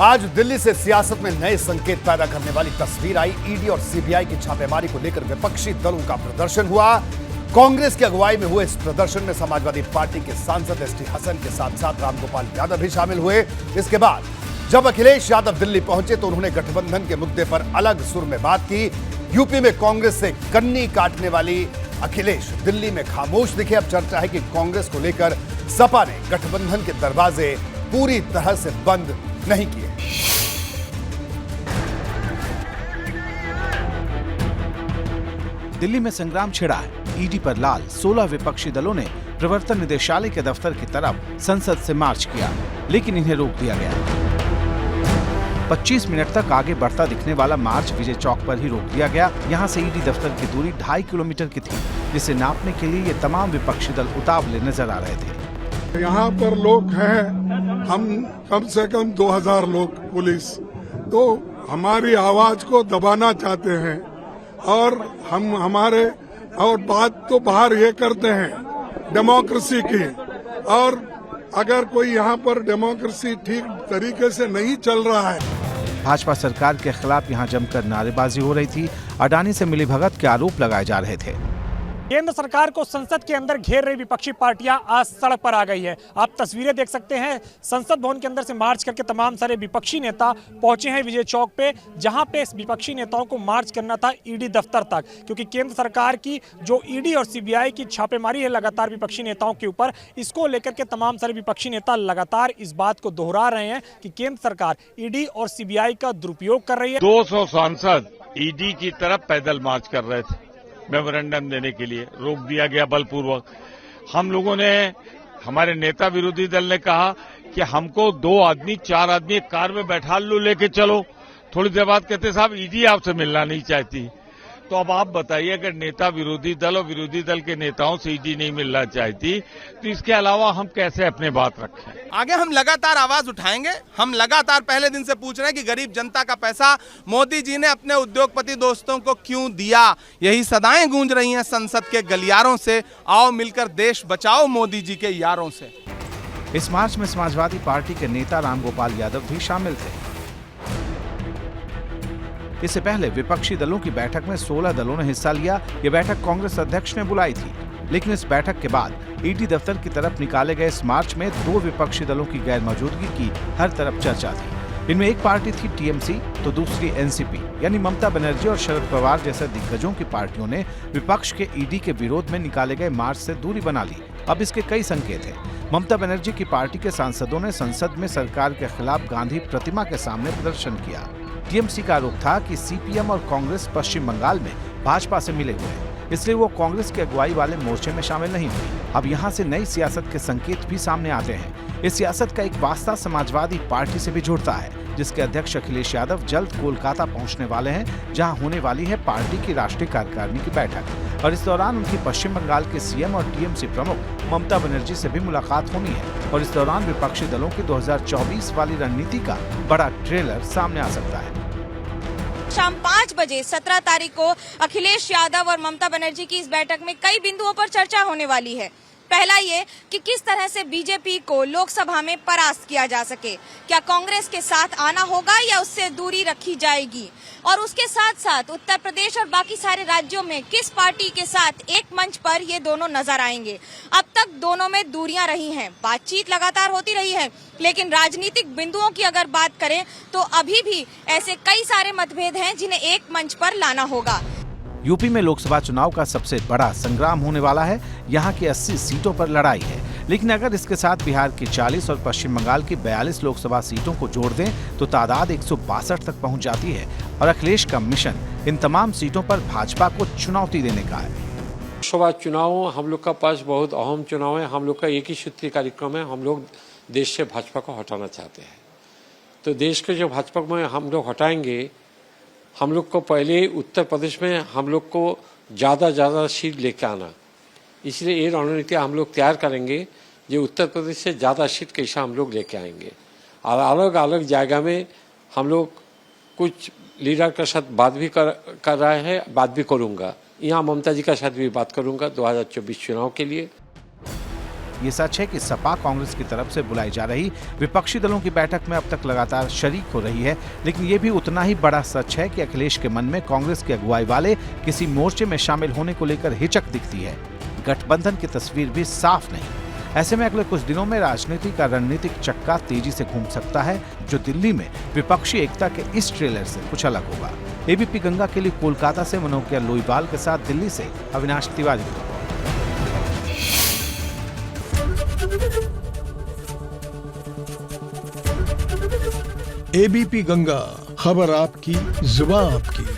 आज दिल्ली से सियासत में नए संकेत पैदा करने वाली तस्वीर आई। ईडी और सीबीआई की छापेमारी को लेकर विपक्षी दलों का प्रदर्शन हुआ। कांग्रेस की अगुवाई में हुए इस प्रदर्शन में समाजवादी पार्टी के सांसद एसटी हसन के साथ साथ रामगोपाल यादव भी शामिल हुए। इसके बाद जब अखिलेश यादव दिल्ली पहुंचे तो उन्होंने गठबंधन के मुद्दे पर अलग सुर में बात की। यूपी में कांग्रेस से कन्नी काटने वाली अखिलेश दिल्ली में खामोश दिखे। अब चर्चा है कि कांग्रेस को लेकर सपा ने गठबंधन के दरवाजे पूरी तरह से बंद नहीं किए। दिल्ली में संग्राम छिड़ा है। ईडी पर लाल 16 विपक्षी दलों ने प्रवर्तन निदेशालय के दफ्तर की तरफ संसद से मार्च किया, लेकिन इन्हें रोक दिया गया। 25 मिनट तक आगे बढ़ता दिखने वाला मार्च विजय चौक पर ही रोक दिया गया। यहाँ से ईडी दफ्तर की दूरी 2.5 किलोमीटर की थी, जिसे नापने के लिए ये तमाम विपक्षी दल उतावले नजर आ रहे थे। यहाँ पर लोग हैं, हम कम से कम 2000 लोग पुलिस, तो हमारी आवाज को दबाना चाहते हैं और हम हमारे और बात तो बाहर ये करते हैं डेमोक्रेसी की, और अगर कोई यहाँ पर डेमोक्रेसी ठीक तरीके से नहीं चल रहा है। भाजपा सरकार के खिलाफ यहाँ जमकर नारेबाजी हो रही थी। अडानी से मिलीभगत के आरोप लगाए जा रहे थे। केंद्र सरकार को संसद के अंदर घेर रही विपक्षी पार्टियां आज सड़क पर आ गई है। आप तस्वीरें देख सकते हैं, संसद भवन के अंदर से मार्च करके तमाम सारे विपक्षी नेता पहुंचे हैं विजय चौक पे, जहां पे विपक्षी नेताओं को मार्च करना था ईडी दफ्तर तक, क्योंकि केंद्र सरकार की जो ईडी और सीबीआई की छापेमारी है लगातार विपक्षी नेताओं के ऊपर, इसको लेकर के तमाम सारे विपक्षी नेता लगातार इस बात को दोहरा रहे हैं कि केंद्र सरकार ईडी और सीबीआई का दुरुपयोग कर रही है। 200 सांसद ईडी की तरफ पैदल मार्च कर रहे थे, मेमोरेंडम देने के लिए रोक दिया गया बलपूर्वक। हम लोगों ने, हमारे नेता विरोधी दल ने कहा कि हमको 2 आदमी 4 आदमी एक कार में बैठा लो, लेके चलो। थोड़ी देर बाद कहते साहब ईडी आपसे मिलना नहीं चाहती। तो अब आप बताइए, अगर नेता विरोधी दल और विरोधी दल के नेताओं से ईडी नहीं मिलना चाहती तो इसके अलावा हम कैसे अपने बात रखें? आगे हम लगातार आवाज उठाएंगे। हम लगातार पहले दिन से पूछ रहे हैं कि गरीब जनता का पैसा मोदी जी ने अपने उद्योगपति दोस्तों को क्यों दिया। यही सदाएं गूंज रही हैं संसद के गलियारों से। आओ मिलकर देश बचाओ मोदी जी के यारों से। इस मार्च में समाजवादी पार्टी के नेता रामगोपाल यादव भी शामिल थे। इससे पहले विपक्षी दलों की बैठक में 16 दलों ने हिस्सा लिया। ये बैठक कांग्रेस अध्यक्ष ने बुलाई थी, लेकिन इस बैठक के बाद ईडी दफ्तर की तरफ निकाले गए इस मार्च में 2 विपक्षी दलों की गैर मौजूदगी की हर तरफ चर्चा थी। इनमें एक पार्टी थी टीएमसी तो दूसरी एनसीपी, यानी ममता बनर्जी और शरद पवार जैसे दिग्गजों की पार्टियों ने विपक्ष के ईडी के विरोध में निकाले गए मार्च से दूरी बना ली। अब इसके कई संकेत हैं। ममता बनर्जी की पार्टी के सांसदों ने संसद में सरकार के खिलाफ गांधी प्रतिमा के सामने प्रदर्शन किया। टीएमसी का आरोप था कि सीपीएम और कांग्रेस पश्चिम बंगाल में भाजपा से मिले हुए हैं, इसलिए वो कांग्रेस की अगुवाई वाले मोर्चे में शामिल नहीं हुई। अब यहाँ से नई सियासत के संकेत भी सामने आते हैं। इस सियासत का एक वास्ता समाजवादी पार्टी से भी जुड़ता है, जिसके अध्यक्ष अखिलेश यादव जल्द कोलकाता पहुंचने वाले हैं, जहां होने वाली है पार्टी की राष्ट्रीय कार्यकारिणी की बैठक। और इस दौरान उनकी पश्चिम बंगाल के सीएम और टीएमसी प्रमुख ममता बनर्जी से भी मुलाकात होनी है। और इस दौरान विपक्षी दलों की 2024 वाली रणनीति का बड़ा ट्रेलर सामने आ सकता है। शाम 5 बजे 17 तारीख को अखिलेश यादव और ममता बनर्जी की इस बैठक में कई बिंदुओं पर चर्चा होने वाली है। पहला ये कि किस तरह से बीजेपी को लोकसभा में परास्त किया जा सके। क्या कांग्रेस के साथ आना होगा या उससे दूरी रखी जाएगी? और उसके साथ साथ उत्तर प्रदेश और बाकी सारे राज्यों में किस पार्टी के साथ एक मंच पर ये दोनों नजर आएंगे। अब तक दोनों में दूरियां रही हैं, बातचीत लगातार होती रही है, लेकिन राजनीतिक बिंदुओं की अगर बात करें तो अभी भी ऐसे कई सारे मतभेद हैं जिन्हें एक मंच पर लाना होगा। यूपी में लोकसभा चुनाव का सबसे बड़ा संग्राम होने वाला है। यहाँ की 80 सीटों पर लड़ाई है, लेकिन अगर इसके साथ बिहार की 40 और पश्चिम बंगाल की 42 लोकसभा सीटों को जोड़ दें तो तादाद 162 तक पहुँच जाती है। और अखिलेश का मिशन इन तमाम सीटों पर भाजपा को चुनौती देने का है। लोकसभा चुनाव हम लोग का पास बहुत अहम चुनाव है। हम लोग का एक ही सूत्री कार्यक्रम है, हम लोग देश से भाजपा को हटाना चाहते हैं। तो देश के जो भाजपा में हम लोग हटाएंगे, हम लोग को पहले उत्तर प्रदेश में हम लोग को ज़्यादा सीट लेके आना, इसलिए ये रणनीति हम लोग तैयार करेंगे जो उत्तर प्रदेश से ज़्यादा सीट कैसा हम लोग लेके आएंगे। और अलग अलग जगह में हम लोग कुछ लीडर के साथ बात भी कर रहे हैं, बात भी करूँगा। यहाँ ममता जी के साथ भी बात करूँगा 2024 चुनाव के लिए। ये सच है कि सपा कांग्रेस की तरफ से बुलाई जा रही विपक्षी दलों की बैठक में अब तक लगातार शरीक हो रही है, लेकिन ये भी उतना ही बड़ा सच है कि अखिलेश के मन में कांग्रेस की अगुवाई वाले किसी मोर्चे में शामिल होने को लेकर हिचक दिखती है। गठबंधन की तस्वीर भी साफ नहीं। ऐसे में अगले कुछ दिनों में राजनीति का रणनीतिक चक्का तेजी से घूम सकता है, जो दिल्ली में विपक्षी एकता के इस ट्रेलर से कुछ अलग होगा। एबीपी गंगा के लिए कोलकाता से मनोकिया लोईवाल के साथ दिल्ली से अविनाश तिवारी। एबीपी गंगा, खबर आपकी, जुबान आपकी।